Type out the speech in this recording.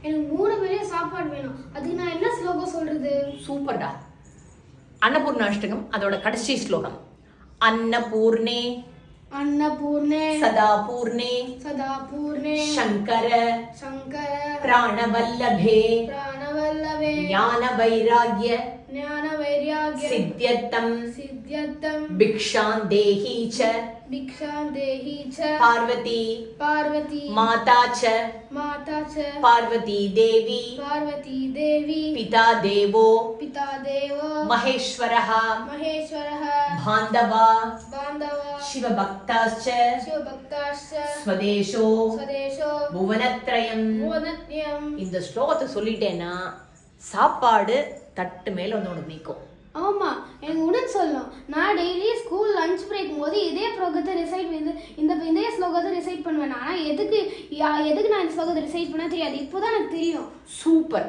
எனக்கு 3 வேளை சாப்பாடு வேணும். அதுக்கு நான் என்ன ஸ்லோகம் சொல்றது? சூப்பர்டா. அன்னபூர்ணாஷ்டகம் அதோட கடைசி ஸ்லோகம். அன்னபூர்ணே अन्नपूर्णे सदा पूर्णे सदा पूर्णे शंकर शंकर प्राणवल्लभे प्राणवल्लभे ज्ञान वैराग्य सिद्ध्यर्थं भिक्षां देहि च पार्वती माता च पार्वती देवी पिता देवो महेश्वरः बान्धवा शिवभक्ताश्च स्वदेशो भुवनत्रयम्. இந்த ஸ்லோகத்தை சொல்லிட்டேன்னா சாப்பாடு தட்டு மேல வந்து உனக்கு நிற்கும். ஆமா, எனக்கு உடனே சொல்லணும். நான் டெய்லி ஸ்கூல் லஞ்ச் பிரேக் போது இதே ஸ்லோகத்தை ரிசைட் இதே ஸ்லோகத்தை ரிசைட் பண்ணுவேன். ஆனா எதுக்கு நான் இந்த ஸ்லோகத்தை ரிசைட் பண்ண தெரியாது. இப்போதான் எனக்கு தெரியும். சூப்பர்.